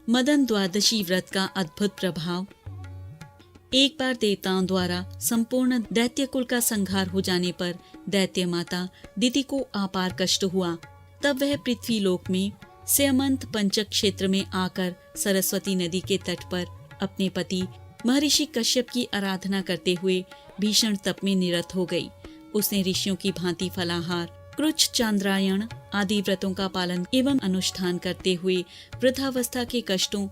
मदन द्वादशी व्रत का अद्भुत प्रभाव। एक बार देवताओं द्वारा संपूर्ण दैत्य कुल का संहार हो जाने पर दैत्य माता दिति को अपार कष्ट हुआ। तब वह पृथ्वी लोक में स्यमंत पंचक क्षेत्र में आकर सरस्वती नदी के तट पर अपने पति महर्षि कश्यप की आराधना करते हुए भीषण तप में निरत हो गई। उसने ऋषियों की भांति फलाहार, कृच्छ, चांद्रायण आदि व्रतों का पालन एवं अनुष्ठान करते हुए वृद्धावस्था के कष्टों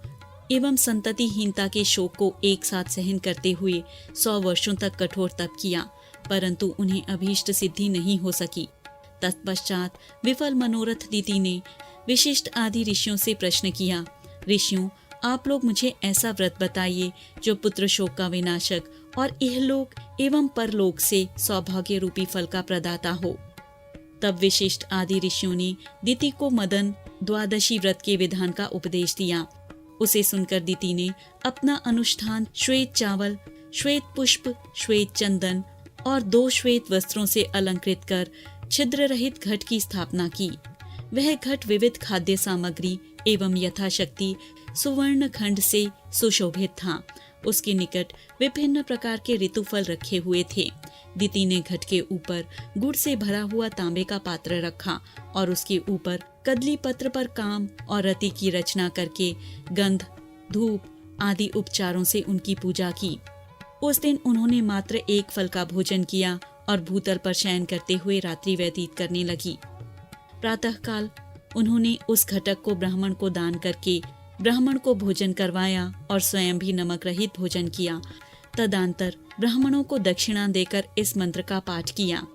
एवं संततिहीनता के शोक को एक साथ सहन करते हुए 100 वर्षों तक कठोर तप किया, परंतु उन्हें अभीष्ट सिद्धि नहीं हो सकी। तत्पश्चात विफल मनोरथ दिति ने विशिष्ट आदि ऋषियों से प्रश्न किया, ऋषियों, आप लोग मुझे ऐसा व्रत बताइए जो पुत्र शोक का विनाशक और इहलोक एवं परलोक से सौभाग्य रूपी फल का प्रदाता हो। तब विशिष्ट आदि ऋषियों ने दिति को मदन द्वादशी व्रत के विधान का उपदेश दिया। उसे सुनकर दिति ने अपना अनुष्ठान श्वेत चावल, श्वेत पुष्प, श्वेत चंदन और 2 श्वेत वस्त्रों से अलंकृत कर छिद्र रहित घट की स्थापना की। वह घट विविध खाद्य सामग्री एवं यथाशक्ति सुवर्ण खंड से सुशोभित था। उसके निकट विभिन्न प्रकार के ऋतुफल रखे हुए थे। दिति ने घट के ऊपर गुड़ से भरा हुआ तांबे का पात्र रखा और उसके ऊपर कदली पत्र पर काम और रति की रचना करके गंध, धूप आदि उपचारों से उनकी पूजा की। उस दिन उन्होंने मात्र एक फल का भोजन किया और भूतल पर शयन करते हुए रात्रि व्यतीत करने लगी। प्रातःकाल उन्होंने उस घटक को ब्राह्मण को दान करके ब्राह्मण को भोजन करवाया और स्वयं भी नमक रहित भोजन किया। तदंतर ब्राह्मणों को दक्षिणा देकर इस मंत्र का पाठ किया।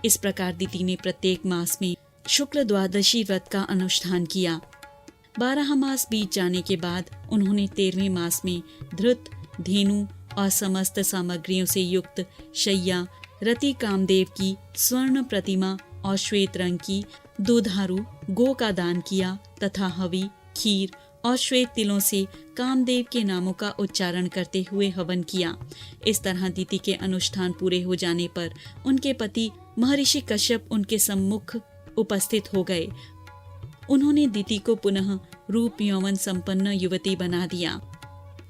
इस प्रकार दिति ने प्रत्येक मास में शुक्ल द्वादशी व्रत का अनुष्ठान किया। 12 मास बीत जाने के बाद उन्होंने 13वें मास में धृत, धेनु और समस्त सामग्रियों से युक्त शैया, रति कामदेव की स्वर्ण प्रतिमा और श्वेत रंग की दुधारू गो का दान किया तथा हवि, खीर और श्वेत तिलों से कामदेव के नामों का उच्चारण करते हुए हवन किया। इस तरह दिति के अनुष्ठान पूरे हो जाने पर उनके पति महर्षि कश्यप उनके सम्मुख उपस्थित हो गए। उन्होंने दिति को पुनः रूप यौवन संपन्न युवती बना दिया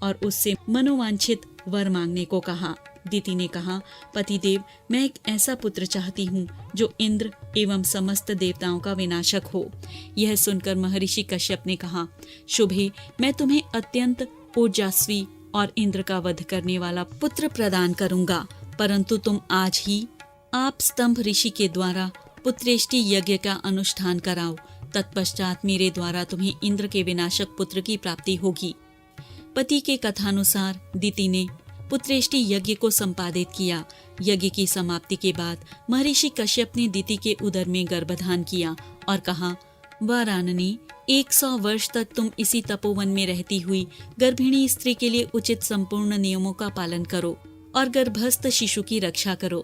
और उससे मनोवांछित वर मांगने को कहा। दिति ने कहा, पतिदेव, मैं एक ऐसा पुत्र चाहती हूँ जो इंद्र एवं समस्त देवताओं का विनाशक हो। यह सुनकर महर्षि कश्यप ने कहा, शुभे, मैं तुम्हें अत्यंत ओजस्वी और इंद्र का वध करने वाला पुत्र प्रदान करूंगा, परंतु तुम आज ही आप स्तंभ ऋषि के द्वारा पुत्रेष्टि यज्ञ का अनुष्ठान कराओ। तत्पश्चात मेरे द्वारा तुम्हें इंद्र के विनाशक पुत्र की प्राप्ति होगी। पति के कथानुसार दिति ने पुत्रेष्टि यज्ञ को संपादित किया। यज्ञ की समाप्ति के बाद महर्षि कश्यप ने दिति के उदर में गर्भधान किया और कहा, वाराननी, 100 वर्ष तक तुम इसी तपोवन में रहती हुई गर्भिणी स्त्री के लिए उचित संपूर्ण नियमों का पालन करो और गर्भस्थ शिशु की रक्षा करो।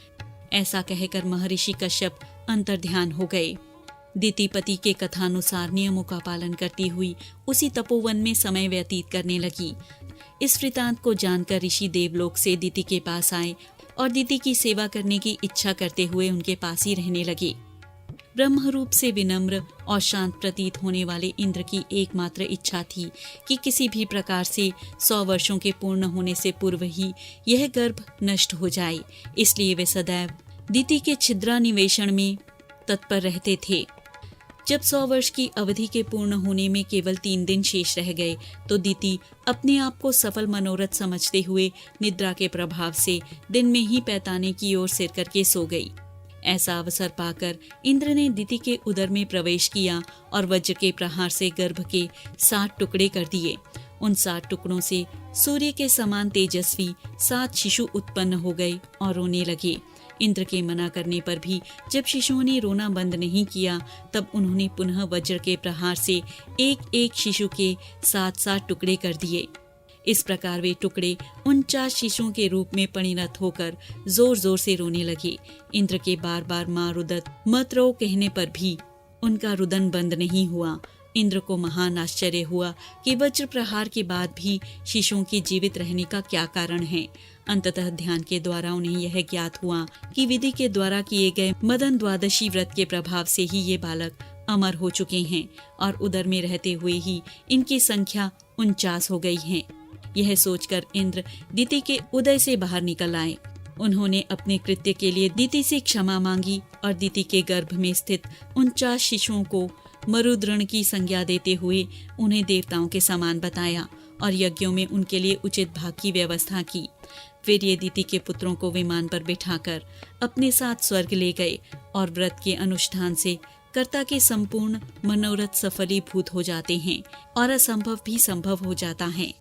ऐसा कहकर महर्षि कश्यप अंतर्ध्यान हो गए। दिति पति के कथानुसार नियमों का पालन करती हुई उसी तपोवन में समय व्यतीत करने लगी। इस वृतांत को जानकर ऋषि देवलोक से दिति के पास आए और दिति की सेवा करने की इच्छा करते हुए उनके पास ही रहने लगे। ब्रह्म रूप से विनम्र और शांत प्रतीत होने वाले इंद्र की एकमात्र इच्छा थी कि किसी भी प्रकार से 100 वर्षों के पूर्ण होने से पूर्व ही यह गर्भ नष्ट हो जाए। इसलिए वे सदैव दिति के छिद्रान्वेषण में तत्पर रहते थे। जब 100 वर्ष की अवधि के पूर्ण होने में केवल 3 दिन शेष रह गए तो दिति अपने आप को सफल मनोरथ समझते हुए निद्रा के प्रभाव से दिन में ही पैताने की ओर सिर करके सो गई। ऐसा अवसर पाकर इंद्र ने दिति के उदर में प्रवेश किया और वज्र के प्रहार से गर्भ के 60 टुकड़े कर दिए। उन 60 टुकड़ों से सूर्य के समान तेजस्वी 7 शिशु उत्पन्न हो गए और रोने लगे। इंद्र के मना करने पर भी जब शिशुओं ने रोना बंद नहीं किया तब उन्होंने पुनः वज्र के प्रहार से एक एक शिशु के 7-7 टुकड़े कर दिए। इस प्रकार वे टुकड़े 49 शिशुओं के रूप में परिणत होकर जोर जोर से रोने लगे। इंद्र के बार बार मां रुदत मत रो कहने पर भी उनका रुदन बंद नहीं हुआ। इंद्र को महान आश्चर्य हुआ कि वज्र प्रहार के बाद भी शिशुओं के जीवित रहने का क्या कारण है। अंततः ध्यान के द्वारा उन्हें यह ज्ञात हुआ कि विधि के द्वारा किए गए मदन द्वादशी व्रत के प्रभाव से ही ये बालक अमर हो चुके हैं और उदर में रहते हुए ही इनकी संख्या 49 हो गई है। यह सोचकर इंद्र दिति के उदय से बाहर निकल आए। उन्होंने अपने कृत्य के लिए दिति से क्षमा मांगी और दिति के गर्भ में स्थित 49 शिशुओं को मरुद्रण की संज्ञा देते हुए उन्हें देवताओं के समान बताया और यज्ञों में उनके लिए उचित भाग की व्यवस्था की। फिर ये दिति के पुत्रों को विमान पर बिठाकर अपने साथ स्वर्ग ले गए और व्रत के अनुष्ठान से कर्ता के संपूर्ण मनोरथ सफलीभूत हो जाते हैं और असंभव भी संभव हो जाता है।